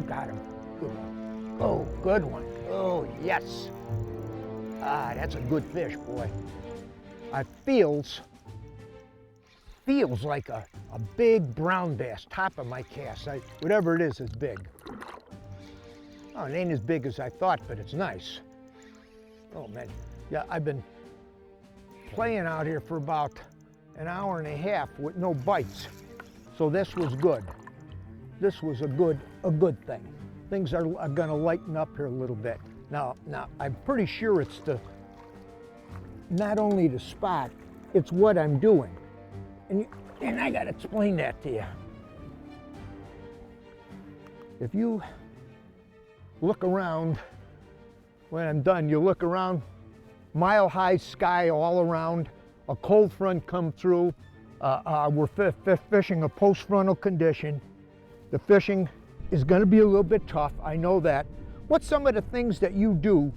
got him. Good one. Oh, good one. Oh, yes. Ah, that's a good fish, boy. It feels like a big brown bass, top of my cast. Whatever it is big. Oh, it ain't as big as I thought, but it's nice. Oh, man. Yeah, I've been playing out here for about an hour and a half with no bites. So this was good. This was a good thing. Things are gonna lighten up here a little bit. Now I'm pretty sure it's not only the spot, it's what I'm doing. And I gotta explain that to you. If you look around, when I'm done, you look around, mile-high sky all around, a cold front come through, we're fishing a post-frontal condition. The fishing is gonna be a little bit tough, I know that. What's some of the things that you do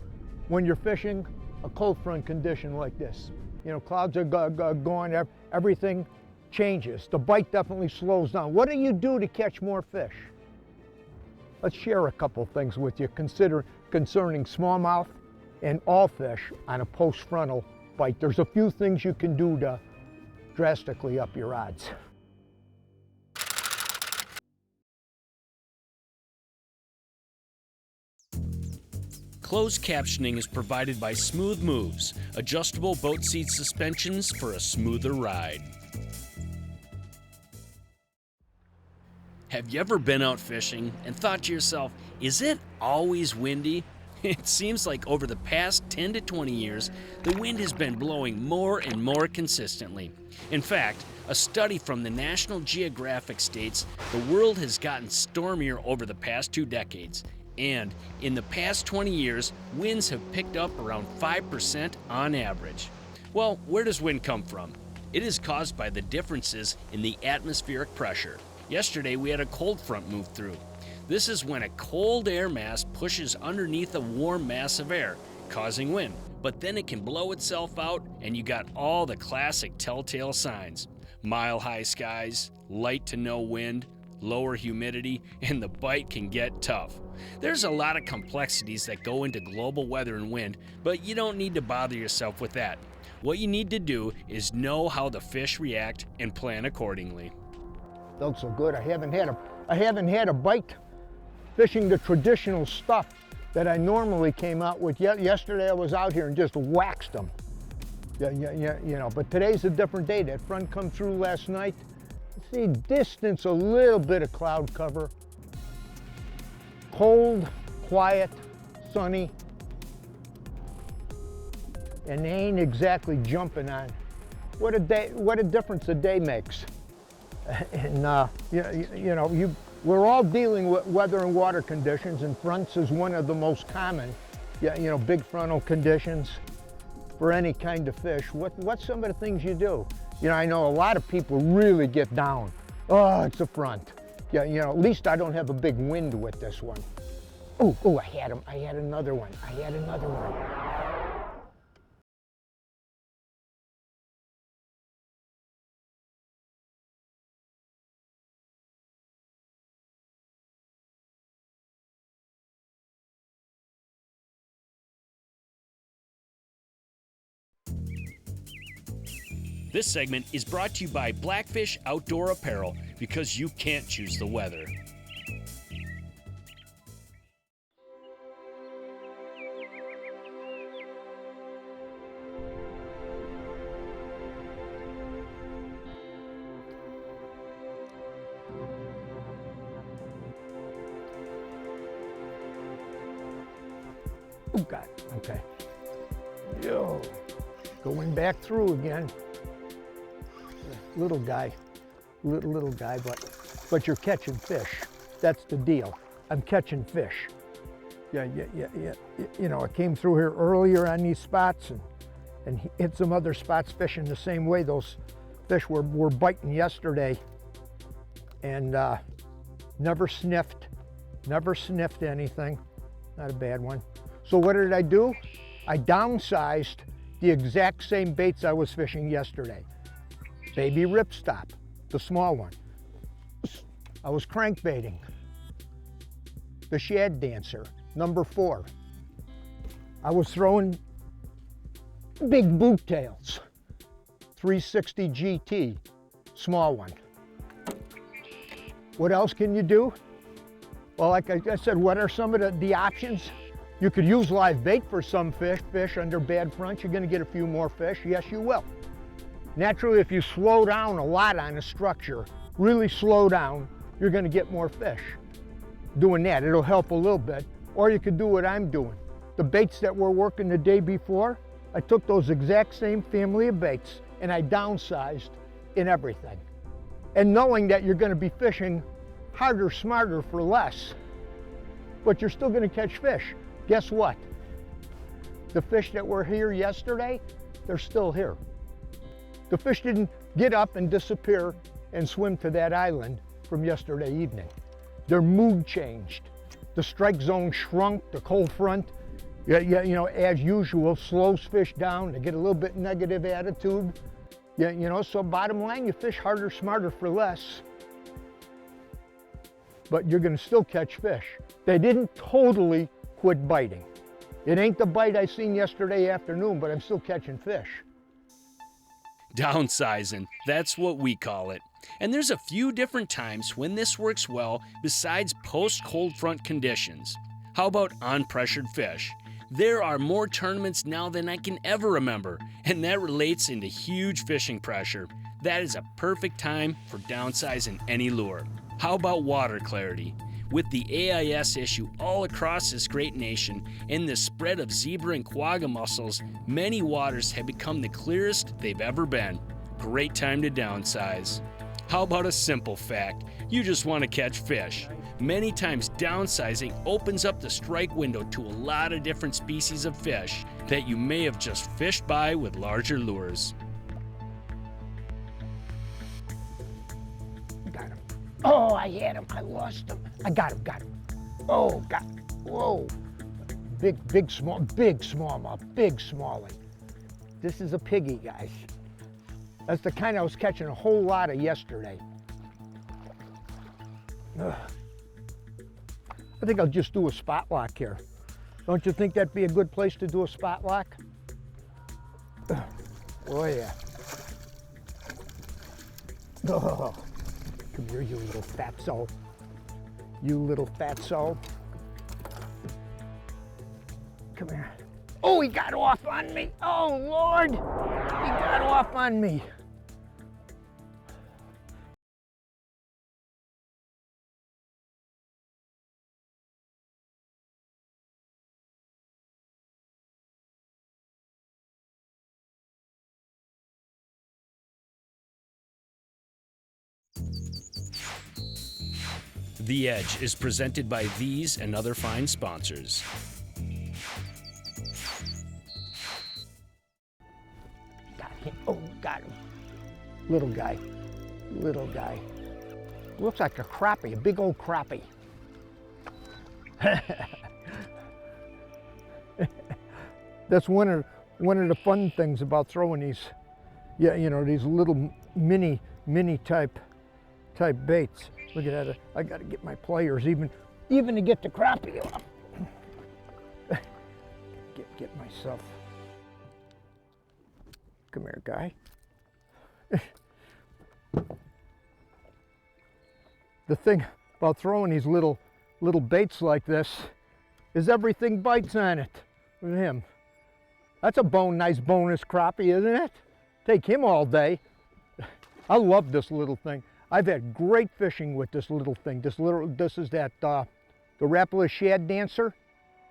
when you're fishing a cold front condition like this? You know, clouds are going, everything changes. The bite definitely slows down. What do you do to catch more fish? Let's share a couple things with you concerning smallmouth and all fish on a post-frontal bite. There's a few things you can do to drastically up your odds. Closed captioning is provided by Smooth Moves, adjustable boat seat suspensions for a smoother ride. Have you ever been out fishing and thought to yourself, is it always windy? It seems like over the past 10 to 20 years, the wind has been blowing more and more consistently. In fact, a study from the National Geographic states the world has gotten stormier over the past 2 decades. And in the past 20 years, winds have picked up around 5% on average. Well, where does wind come from? It is caused by the differences in the atmospheric pressure. Yesterday, we had a cold front move through. This is when a cold air mass pushes underneath a warm mass of air, causing wind. But then it can blow itself out, and you got all the classic telltale signs. Mile-high skies, light to no wind, lower humidity, and the bite can get tough. There's a lot of complexities that go into global weather and wind, but you don't need to bother yourself with that. What you need to do is know how the fish react and plan accordingly. Felt so good. I haven't had a bite fishing the traditional stuff that I normally came out with. Yesterday I was out here and just waxed them. Yeah, you know, but today's a different day. That front come through last night. See, distance, a little bit of cloud cover. Cold, quiet, sunny. And they ain't exactly jumping on. What a difference a day makes. And we're all dealing with weather and water conditions, and fronts is one of the most common. Big frontal conditions for any kind of fish. What's some of the things you do? I know a lot of people really get down. Oh, it's a front. At least I don't have a big wind with this one. Oh, I had him. I had another one. This segment is brought to you by Blackfish Outdoor Apparel, because you can't choose the weather. Oh, God, okay. Yo, going back through again. Little guy, but you're catching fish. That's the deal. I'm catching fish. Yeah. I came through here earlier on these spots and hit some other spots fishing the same way. Those fish were biting yesterday, and never sniffed anything. Not a bad one. So what did I do? I downsized the exact same baits I was fishing yesterday. Baby ripstop, the small one. I was crankbaiting. the shad dancer, number 4. I was throwing big boot tails, 360 GT, small one. What else can you do? Well, like I said, what are some of the options? You could use live bait for some fish under bad fronts. You're gonna get a few more fish, yes you will. Naturally, if you slow down a lot on a structure, really slow down, you're gonna get more fish. Doing that, it'll help a little bit. Or you could do what I'm doing. The baits that were working the day before, I took those exact same family of baits and I downsized in everything. And knowing that you're gonna be fishing harder, smarter for less, but you're still gonna catch fish. Guess what? The fish that were here yesterday, they're still here. The fish didn't get up and disappear and swim to that island from yesterday evening. Their mood changed. The strike zone shrunk, the cold front, you know, as usual, slows fish down. They get a little bit negative attitude. You know, so bottom line, you fish harder, smarter for less, but you're gonna still catch fish. They didn't totally quit biting. It ain't the bite I seen yesterday afternoon, but I'm still catching fish. Downsizing, that's what we call it. And there's a few different times when this works well besides post-cold front conditions. How about unpressured fish? There are more tournaments now than I can ever remember, and that relates into huge fishing pressure. That is a perfect time for downsizing any lure. How about water clarity? With the AIS issue all across this great nation and the spread of zebra and quagga mussels, many waters have become the clearest they've ever been. Great time to downsize. How about a simple fact? You just want to catch fish. Many times downsizing opens up the strike window to a lot of different species of fish that you may have just fished by with larger lures. Got him. Oh, I had him. I lost him. I got him. Oh, got him. Whoa. Big smallmouth, big smallie. This is a piggy, guys. That's the kind I was catching a whole lot of yesterday. Ugh. I think I'll just do a spot lock here. Don't you think that'd be a good place to do a spot lock? Ugh. Oh yeah. Oh. Come here, you little fatso. You little fatso. Come here. Oh, he got off on me. Oh, Lord. He got off on me. The Edge is presented by these and other fine sponsors. Got him. Oh, got him. Little guy. Looks like a crappie, a big old crappie. That's one of the fun things about throwing these, you know, these little mini type baits. Look at that, I gotta get my pliers even to get the crappie off. Get myself. Come here, guy. The thing about throwing these little baits like this is everything bites on it. Look at him. That's a nice bonus crappie, isn't it? Take him all day. I love this little thing. I've had great fishing with this little thing. This is that the Rapala Shad Dancer,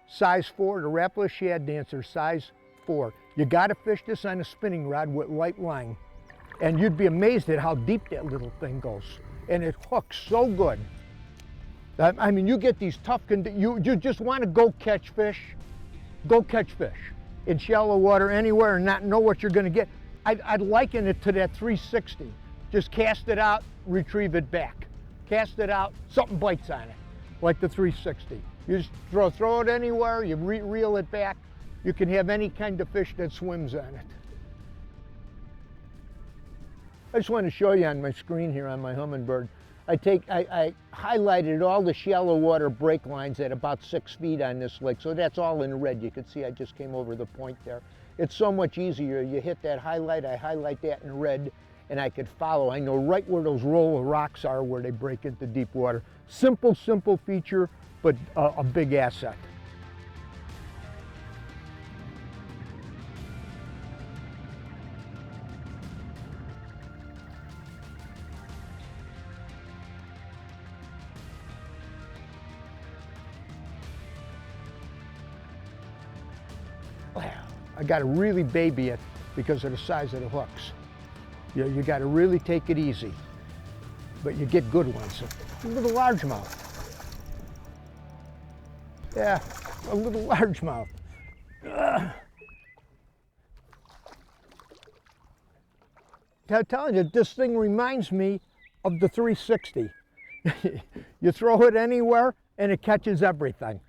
size 4. The Rapala Shad Dancer, size 4. You got to fish this on a spinning rod with light line, and you'd be amazed at how deep that little thing goes. And it hooks so good. I mean, you get these tough you just want to go catch fish. Go catch fish in shallow water anywhere and not know what you're going to get. I'd liken it to that 360. Just cast it out, retrieve it back. Cast it out, something bites on it, like the 360. You just throw it anywhere, you reel it back. You can have any kind of fish that swims on it. I just want to show you on my screen here on my Humminbird. I highlighted all the shallow water break lines at about 6 feet on this lake, so that's all in red. You can see I just came over the point there. It's so much easier. You hit that highlight, I highlight that in red, and I could follow. I know right where those roll of rocks are where they break into deep water. Simple feature, but a big asset. I got to really baby it because of the size of the hooks. You got to really take it easy, but you get good ones. A little largemouth. Yeah, a little largemouth. I'm telling you, this thing reminds me of the 360. You throw it anywhere and it catches everything.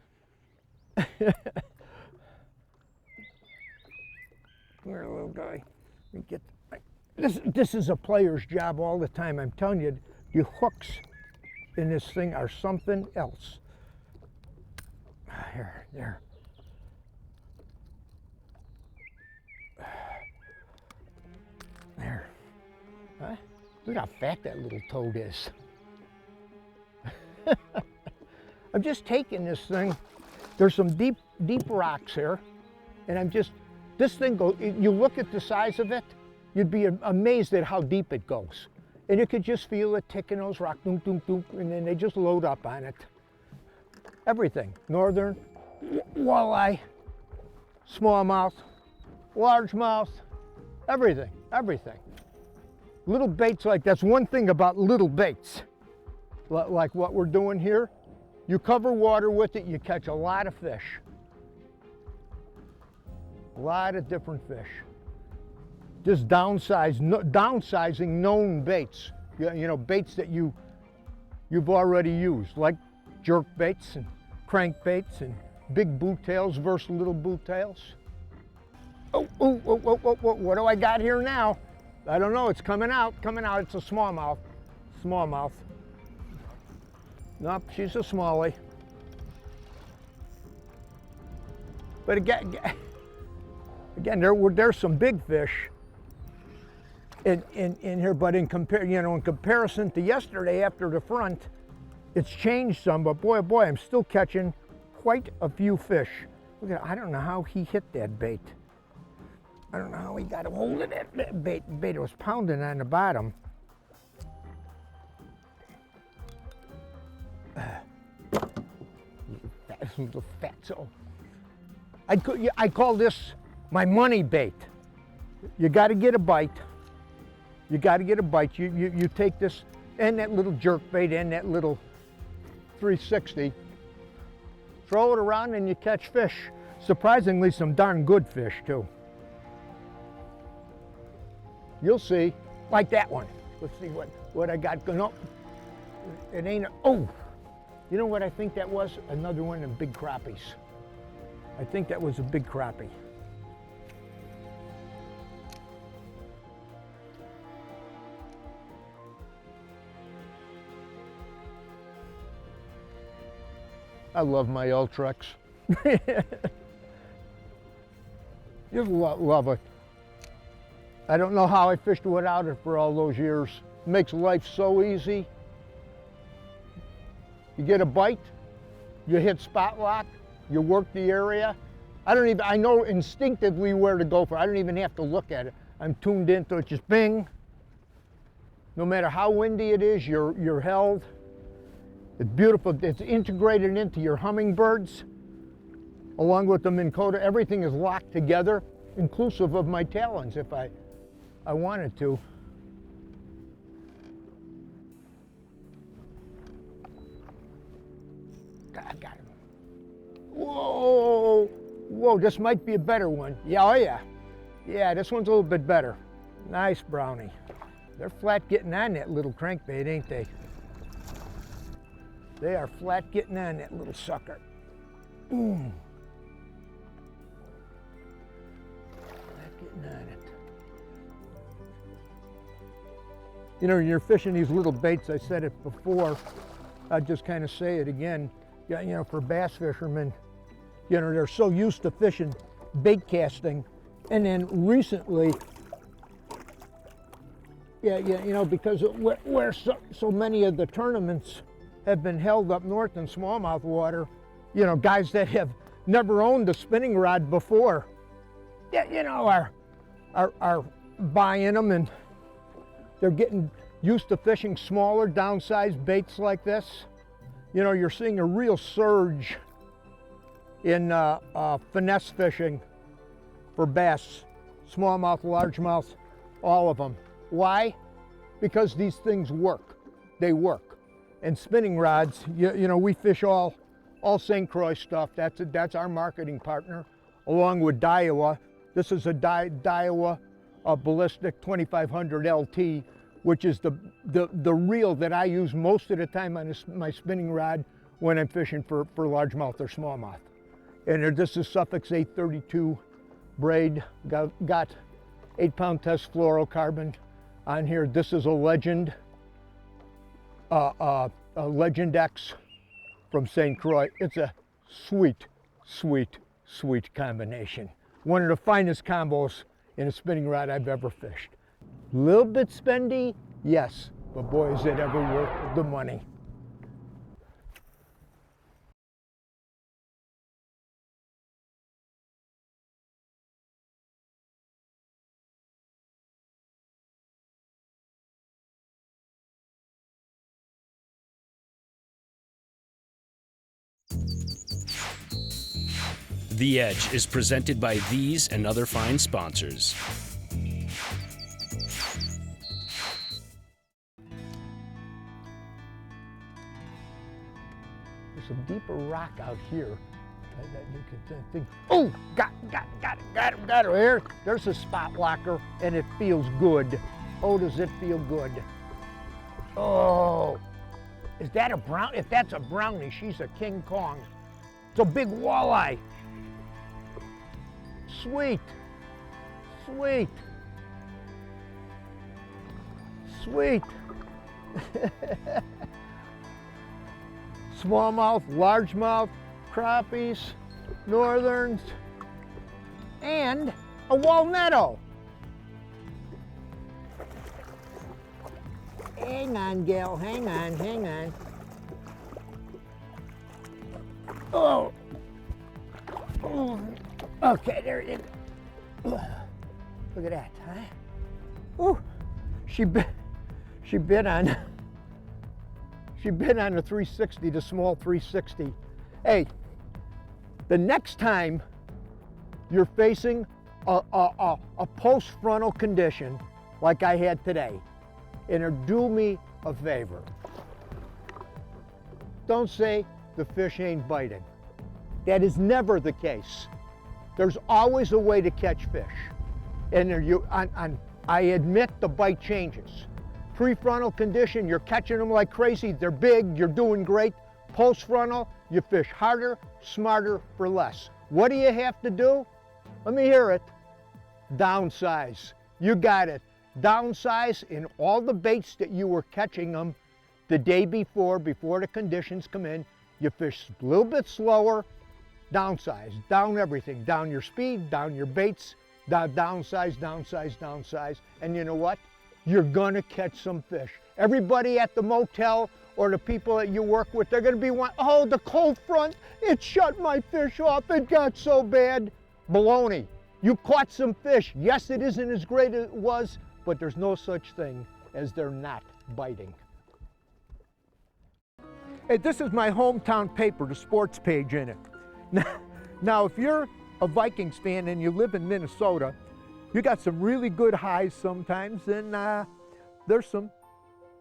Come here, little guy. Let me get this is a player's job all the time. I'm telling you, the hooks in this thing are something else. There. There. Huh? Look how fat that little toad is. I'm just taking this thing. There's some deep rocks here, and this thing goes, you look at the size of it, you'd be amazed at how deep it goes. And you could just feel it ticking those rocks, doom, doom, doom, and then they just load up on it. Everything, northern, walleye, smallmouth, largemouth, everything. Little baits that's one thing about little baits, like what we're doing here. You cover water with it, you catch a lot of fish. A lot of different fish. Just downsizing known baits. You know, baits that you've already used, like jerk baits and crank baits and big boot tails versus little boot tails. Oh, what do I got here now? I don't know, it's coming out. It's a smallmouth. Nope, she's a smallie. But again, there's some big fish in here, but in comparison to yesterday after the front, it's changed some. But boy, I'm still catching quite a few fish. Look at, I don't know how he hit that bait. I don't know how he got a hold of that bait. It was pounding on the bottom. Little fatso. I call this my money bait. You got to get a bite. You take this and that little jerk bait and that little 360, throw it around and you catch fish. Surprisingly, some darn good fish too. You'll see, like that one. Let's see what I got going on. It ain't, oh, you know what I think that was? Another one of them big crappies. I think that was a big crappie. I love my Ultrex. Just love it. I don't know how I fished without it for all those years. It makes life so easy. You get a bite, you hit spot lock, you work the area. I know instinctively where to go for. I don't even have to look at it. I'm tuned into it, just bing. No matter how windy it is, you're held. It's beautiful. It's integrated into your hummingbirds, along with the Minn Kota. Everything is locked together, inclusive of my talons if I wanted to. I got him. Whoa, this might be a better one. Yeah, oh yeah. Yeah, this one's a little bit better. Nice brownie. They're flat getting on that little crankbait, ain't they? They are flat getting on that little sucker. Flat getting on it. You know, you're fishing these little baits, I said it before, I just kind of say it again, yeah, you know, for bass fishermen, you know, they're so used to fishing bait casting, and then recently, you know, because where so many of the tournaments have been held up north in smallmouth water, you know, guys that have never owned a spinning rod before, yeah, you know, are buying them, and they're getting used to fishing smaller, downsized baits like this. You know, you're seeing a real surge in finesse fishing for bass, smallmouth, largemouth, all of them. Why? Because these things work. They work. And spinning rods, you know, we fish all St. Croix stuff. That's our marketing partner, along with Daiwa. This is a Daiwa ballistic 2500 LT, which is the reel that I use most of the time on my spinning rod when I'm fishing for largemouth or smallmouth. And this is Suffolk's 832 braid, got 8-pound test fluorocarbon on here. This is a Legend, a Legend X from St. Croix. It's a sweet, sweet, sweet combination. One of the finest combos in a spinning rod I've ever fished. A little bit spendy, yes, but boy, is it ever worth the money. The Edge is presented by these and other fine sponsors. There's some deeper rock out here that you could think, oh, got it. Here, there's a spot locker, and it feels good. Oh, does it feel good? Oh, is that a brown? If that's a brownie, she's a King Kong. It's a big walleye. Sweet, sweet, sweet. Smallmouth, largemouth, crappies, northerns, and a walnutto. Hang on, gal, hang on. Oh. Okay, there it is. Look at that, huh? Ooh, she bit on the 360, the small 360. Hey, the next time you're facing a post-frontal condition like I had today, and do me a favor. Don't say the fish ain't biting. That is never the case. There's always a way to catch fish. And I admit the bite changes. Prefrontal condition, you're catching them like crazy. They're big, you're doing great. Post-frontal, you fish harder, smarter, for less. What do you have to do? Let me hear it. Downsize. You got it. Downsize in all the baits that you were catching them the day before the conditions come in. You fish a little bit slower. Downsize, down everything, down your speed, down your baits, downsize, and you know what? You're gonna catch some fish. Everybody at the motel or the people that you work with, they're gonna be one, oh, the cold front, it shut my fish off, it got so bad. Baloney, you caught some fish. Yes, it isn't as great as it was, but there's no such thing as they're not biting. Hey, this is my hometown paper, the sports page in it. Now, if you're a Vikings fan and you live in Minnesota, you got some really good highs sometimes, and there's some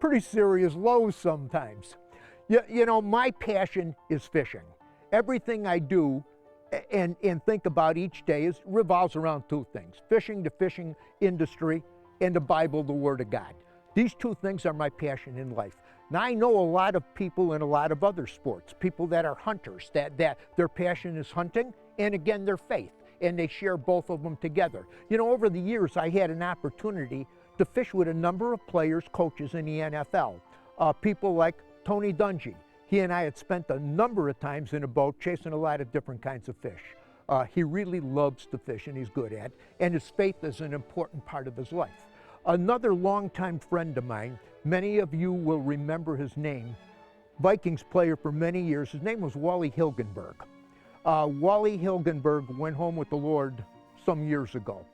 pretty serious lows sometimes. You know, my passion is fishing. Everything I do and think about each day revolves around two things: fishing, the fishing industry, and the Bible, the Word of God. These two things are my passion in life. Now, I know a lot of people in a lot of other sports, people that are hunters, that their passion is hunting, and again, their faith, and they share both of them together. You know, over the years, I had an opportunity to fish with a number of players, coaches in the NFL. People like Tony Dungy. He and I had spent a number of times in a boat chasing a lot of different kinds of fish. He really loves to fish, and he's good at it, and his faith is an important part of his life. Another longtime friend of mine, many of you will remember his name, Vikings player for many years, his name was Wally Hilgenberg. Wally Hilgenberg went home with the Lord some years ago.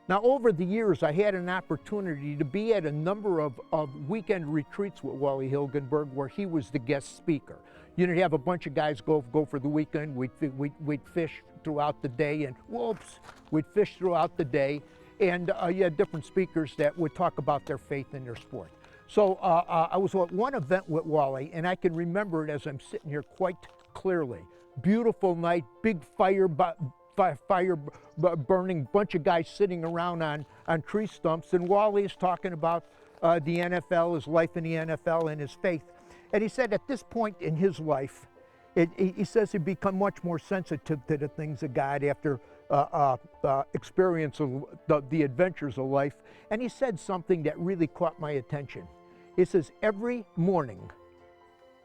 Now, over the years, I had an opportunity to be at a number of weekend retreats with Wally Hilgenberg where he was the guest speaker. You'd have a bunch of guys go for the weekend. We'd fish throughout the day, and we'd fish throughout the day. And you had different speakers that would talk about their faith in their sport. So I was at one event with Wally, and I can remember it as I'm sitting here quite clearly. Beautiful night, big fire burning, bunch of guys sitting around on tree stumps, and Wally is talking about the NFL, his life in the NFL, and his faith. And he said at this point in his life, he says he'd become much more sensitive to the things of God after experience of the adventures of life. And he said something that really caught my attention. He says, every morning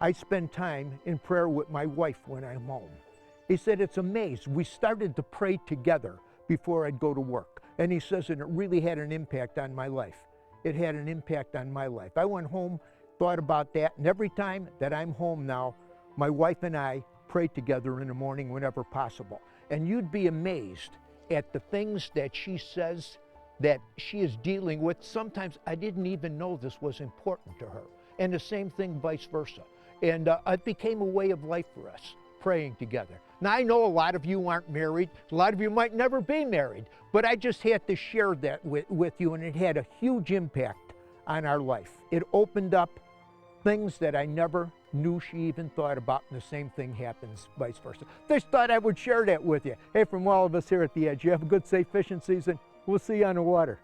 I spend time in prayer with my wife when I'm home. He said, it's amazing. We started to pray together before I'd go to work. And he says, and it really had an impact on my life. It had an impact on my life. I went home, thought about that, and every time that I'm home now, my wife and I pray together in the morning whenever possible. And you'd be amazed at the things that she says that she is dealing with. Sometimes I didn't even know this was important to her. And the same thing vice versa. And it became a way of life for us, praying together. Now, I know a lot of you aren't married. A lot of you might never be married. But I just had to share that with you, and it had a huge impact on our life. It opened up things that I never knew she even thought about, and the same thing happens vice versa. Just thought I would share that with you. Hey, from all of us here at The Edge, you have a good, safe fishing season. We'll see you on the water.